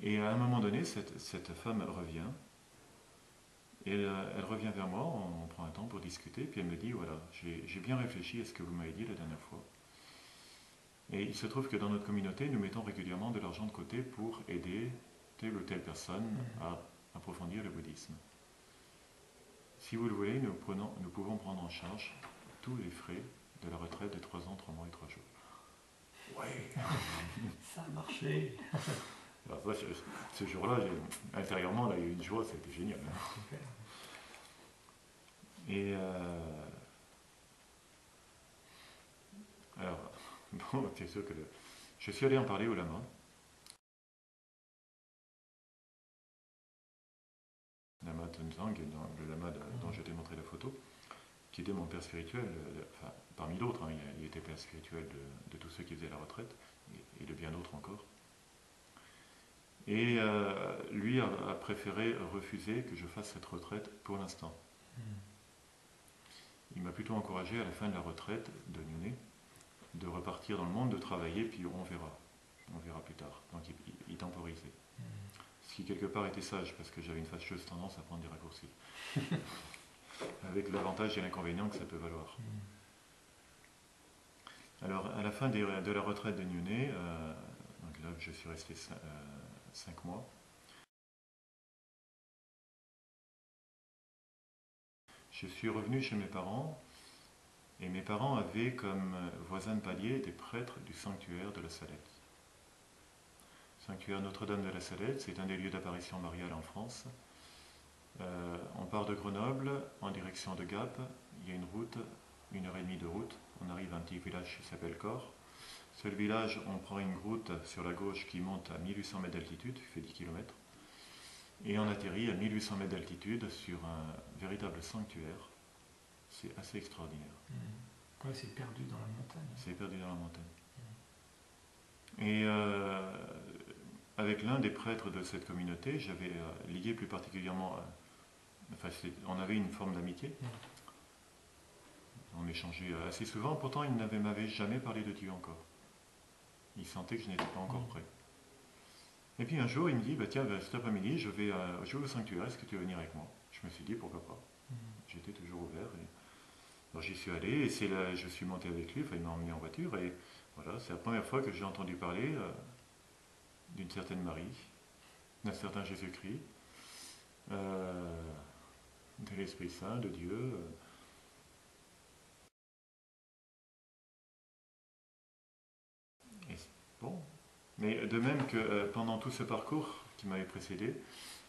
Et à un moment donné, cette femme revient, et elle revient vers moi, on prend un temps pour discuter, puis elle me dit, voilà, j'ai bien réfléchi à ce que vous m'avez dit la dernière fois. Et il se trouve que dans notre communauté, nous mettons régulièrement de l'argent de côté pour aider telle ou telle personne à approfondir le bouddhisme. Si vous le voulez, nous pouvons prendre en charge tous les frais de la retraite de 3 ans, 3 mois et 3 jours. Ouais. Ça a marché. Alors ça, ce jour-là, intérieurement, là, il y a eu une joie, c'était génial. Super. Et alors, bon, c'est sûr que je suis allé en parler au lama. Lama Tenzang, le lama dont je t'ai montré la photo, qui était mon père spirituel, enfin, parmi d'autres, hein, il était père spirituel de tous ceux qui faisaient la retraite, et de bien d'autres encore. Et lui a préféré refuser que je fasse cette retraite pour l'instant. Il m'a plutôt encouragé à la fin de la retraite de Nyuné de repartir dans le monde, de travailler, puis on verra. On verra plus tard. Donc il temporisait. Ce qui quelque part était sage, parce que j'avais une fâcheuse tendance à prendre des raccourcis. Avec l'avantage et l'inconvénient que ça peut valoir. Alors, à la fin de la retraite de Nyuné, donc là je suis resté 5 mois, je suis revenu chez mes parents, et mes parents avaient comme voisin de palier des prêtres du sanctuaire de la Salette. Sanctuaire Notre-Dame de la Salette, c'est un des lieux d'apparition mariale en France. On part de Grenoble en direction de Gap, il y a une route, 1 heure et demie de route, on arrive à un petit village qui s'appelle Cor. Ce village, on prend une route sur la gauche qui monte à 1800 mètres d'altitude, qui fait 10 km, et on atterrit à 1800 mètres d'altitude sur un véritable sanctuaire. C'est assez extraordinaire. Ouais, c'est perdu dans la montagne. C'est perdu dans la montagne. Et avec l'un des prêtres de cette communauté, j'avais lié plus particulièrement, enfin, on avait une forme d'amitié. On échangeait assez souvent, pourtant il m'avait jamais parlé de Dieu encore. Il sentait que je n'étais pas encore prêt. Et puis un jour, il me dit, bah, tiens, cet après-midi, je vais au sanctuaire, est-ce que tu veux venir avec moi? Je me suis dit, pourquoi pas. J'étais toujours ouvert. Alors j'y suis allé, et c'est là, je suis monté avec lui, enfin, il m'a emmené en voiture, et voilà, c'est la première fois que j'ai entendu parler d'une certaine Marie, d'un certain Jésus-Christ, de l'Esprit Saint, de Dieu. Et bon. Mais de même que pendant tout ce parcours qui m'avait précédé,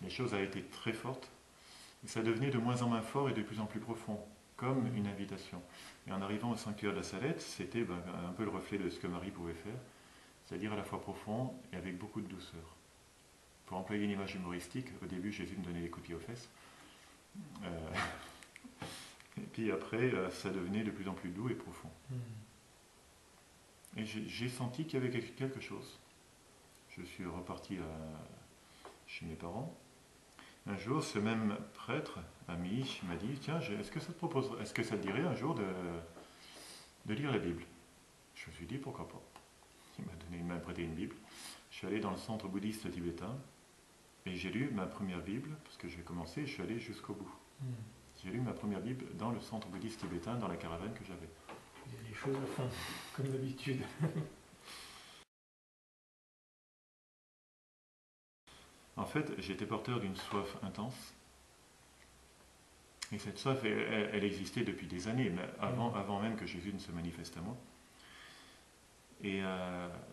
les choses avaient été très fortes, et ça devenait de moins en moins fort et de plus en plus profond, comme une invitation. Et en arrivant au sanctuaire de la Salette, c'était un peu le reflet de ce que Marie pouvait faire, c'est-à-dire à la fois profond et avec beaucoup de douceur. Pour employer une image humoristique, au début Jésus me donnait des coups de pied aux fesses. Et puis après, ça devenait de plus en plus doux et profond. Et j'ai senti qu'il y avait quelque chose. Je suis reparti chez mes parents. Un jour, ce même prêtre, ami, m'a dit, tiens, est-ce que ça te dirait un jour de lire la Bible? Je me suis dit, pourquoi pas. Il m'a prêté une Bible. Je suis allé dans le centre bouddhiste tibétain et j'ai lu ma première Bible, parce que j'ai commencé et je suis allé jusqu'au bout. J'ai lu ma première Bible dans le centre bouddhiste tibétain, dans la caravane que j'avais. Il y a les choses à fond, comme d'habitude. En fait, j'étais porteur d'une soif intense. Et cette soif, elle existait depuis des années, mais avant même que Jésus ne se manifeste à moi. Et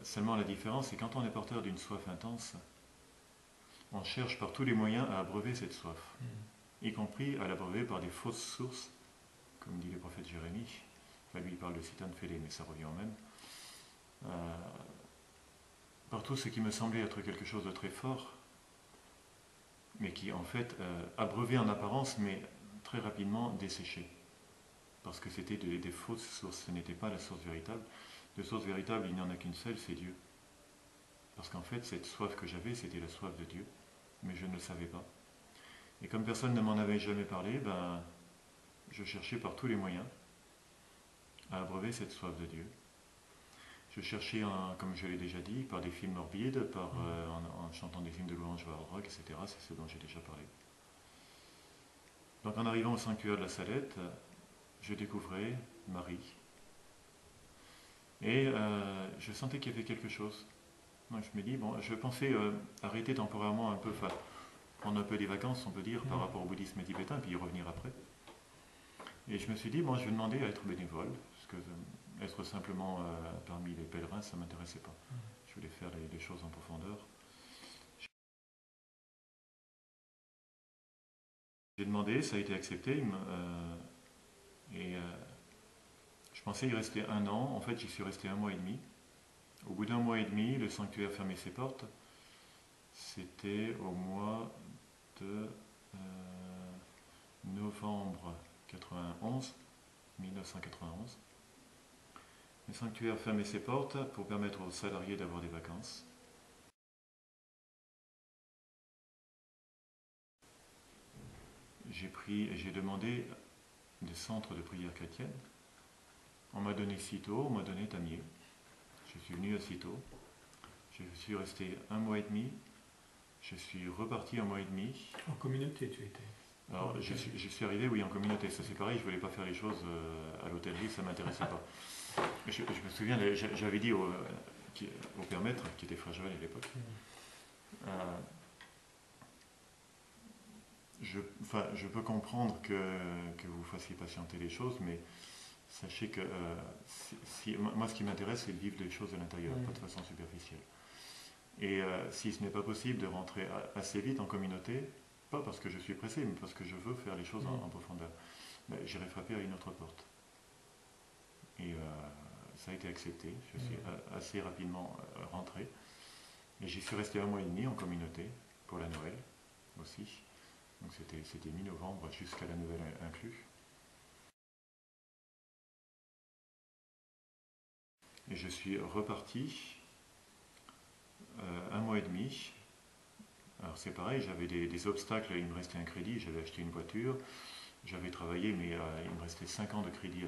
seulement la différence, c'est quand on est porteur d'une soif intense, on cherche par tous les moyens à abreuver cette soif, y compris à l'abreuver par des fausses sources, comme dit le prophète Jérémie. Enfin, lui, il parle de citerne fêlée, mais ça revient au même. Par tout ce qui me semblait être quelque chose de très fort, mais qui en fait abreuvait en apparence, mais très rapidement desséché. Parce que c'était des fausses sources, ce n'était pas la source véritable. De source véritable, il n'y en a qu'une seule, c'est Dieu. Parce qu'en fait, cette soif que j'avais, c'était la soif de Dieu, mais je ne le savais pas. Et comme personne ne m'en avait jamais parlé, je cherchais par tous les moyens à abreuver cette soif de Dieu. Je cherchais, comme je l'ai déjà dit, par des films morbides, en chantant des films de louange vers le rock, etc. C'est ce dont j'ai déjà parlé. Donc en arrivant au sanctuaire de la Salette, je découvrais Marie. Et je sentais qu'il y avait quelque chose. Donc je me dis, bon, je pensais arrêter temporairement un peu, enfin, prendre un peu des vacances, on peut dire, par rapport au bouddhisme tibétain, puis y revenir après. Et je me suis dit, bon, je vais demander à être bénévole, parce que être simplement parmi les pèlerins, ça ne m'intéressait pas. Je voulais faire les choses en profondeur. J'ai demandé, ça a été accepté, et je pensais y rester 1 an. En fait, j'y suis resté 1 mois et demi. Au bout d'1 mois et demi, le sanctuaire fermait ses portes. C'était au mois de novembre 91, 1991. Le sanctuaire fermait ses portes pour permettre aux salariés d'avoir des vacances. J'ai demandé des centres de prière chrétienne. On m'a donné Cîteaux, on m'a donné Tamier. Je suis venu à Cîteaux. Je suis resté 1 mois et demi. Je suis reparti 1 mois et demi. En communauté, tu étais. Alors, je suis arrivé, oui, en communauté. Ça, c'est pareil, je ne voulais pas faire les choses à l'hôtellerie, ça ne m'intéressait pas. Je me souviens, j'avais dit au père maître, qui était frère Joël à l'époque, je peux comprendre que vous fassiez patienter les choses, mais sachez que moi, ce qui m'intéresse, c'est de vivre les choses de l'intérieur, pas de façon superficielle. Et si ce n'est pas possible de rentrer assez vite en communauté, pas parce que je suis pressé, mais parce que je veux faire les choses en profondeur, j'irai frapper à une autre porte. Et ça a été accepté. Je suis assez rapidement rentré. Et j'y suis resté 1 mois et demi en communauté, pour la Noël aussi. Donc c'était mi-novembre jusqu'à la Noël inclus. Et je suis reparti 1 mois et demi. Alors c'est pareil, j'avais des obstacles, il me restait un crédit, j'avais acheté une voiture, j'avais travaillé, mais il me restait 5 ans de crédit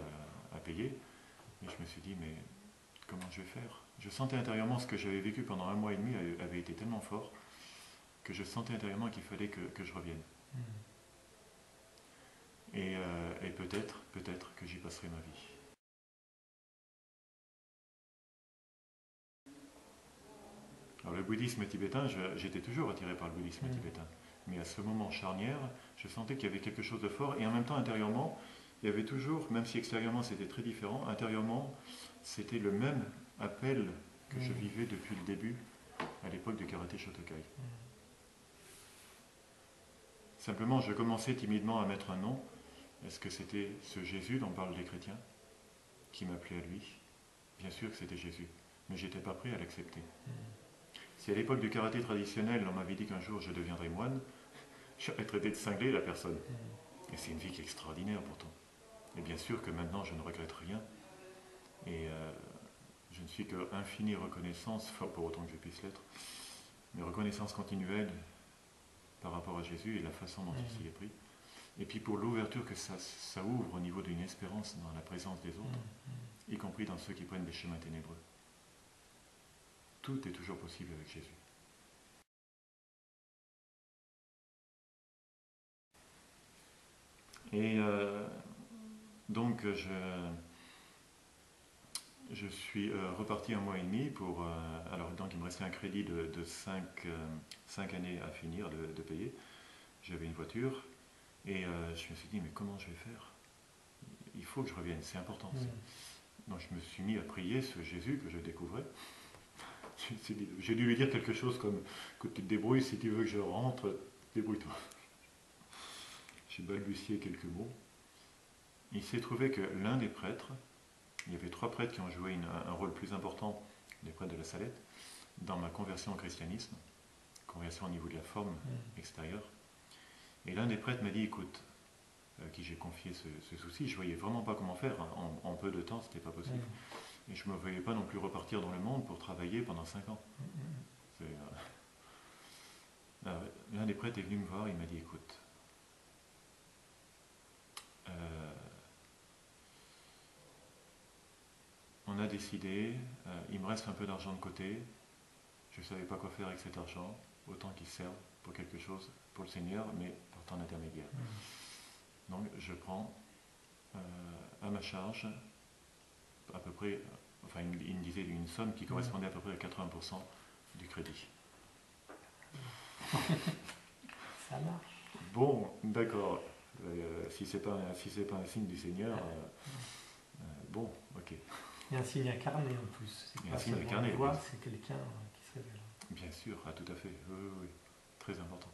à payer. Et je me suis dit, mais comment je vais faire? Je sentais intérieurement ce que j'avais vécu pendant 1 mois et demi avait été tellement fort que je sentais intérieurement qu'il fallait que je revienne. Et peut-être que j'y passerai ma vie. Alors le bouddhisme tibétain, j'étais toujours attiré par le bouddhisme tibétain. Mais à ce moment charnière, je sentais qu'il y avait quelque chose de fort. Et en même temps, intérieurement, il y avait toujours, même si extérieurement c'était très différent, intérieurement, c'était le même appel que je vivais depuis le début, à l'époque du karaté Shotokai. Simplement, je commençais timidement à mettre un nom. Est-ce que c'était ce Jésus dont parlent les chrétiens, qui m'appelait à lui? Bien sûr que c'était Jésus, mais je n'étais pas prêt à l'accepter. Si à l'époque du karaté traditionnel, on m'avait dit qu'un jour je deviendrais moine, j'aurais traité de cinglé la personne. Et c'est une vie qui est extraordinaire pourtant. Et bien sûr que maintenant je ne regrette rien. Et je ne suis que infinie reconnaissance, enfin pour autant que je puisse l'être, mais reconnaissance continuelle par rapport à Jésus et la façon dont il s'y est pris. Et puis pour l'ouverture que ça ouvre au niveau d'une espérance dans la présence des autres, y compris dans ceux qui prennent des chemins ténébreux. Tout est toujours possible avec Jésus. Et donc je suis reparti 1 mois et demi pour... alors donc il me restait un crédit de 5 années à finir de payer. J'avais une voiture et je me suis dit mais comment je vais faire? Il faut que je revienne, c'est important. Donc je me suis mis à prier ce Jésus que je découvrais. J'ai dû lui dire quelque chose comme que tu te débrouilles, si tu veux que je rentre, débrouille-toi. J'ai balbutié quelques mots. Il s'est trouvé que l'un des prêtres, il y avait 3 prêtres qui ont joué un rôle plus important, les prêtres de la Salette, dans ma conversion au christianisme, conversion au niveau de la forme extérieure. Et l'un des prêtres m'a dit, écoute, à qui j'ai confié ce souci, je ne voyais vraiment pas comment faire, en peu de temps, ce n'était pas possible. Et je ne me voyais pas non plus repartir dans le monde pour travailler pendant 5 ans. L'un des prêtres est venu me voir, il m'a dit, écoute, on a décidé, il me reste un peu d'argent de côté, je ne savais pas quoi faire avec cet argent, autant qu'il serve pour quelque chose, pour le Seigneur, mais par temps intermédiaire. Donc je prends à ma charge à peu près, enfin il me disait une somme qui correspondait à peu près à 80% du crédit. Ça marche. Bon, d'accord. Si c'est pas un signe du Seigneur, bon, ok. Il y a un signe incarné en plus. C'est Il y a pas un signe seulement incarné, une voix, oui. c'est quelqu'un qui se révèle. Bien sûr, tout à fait. Oui, oui, oui. Très important.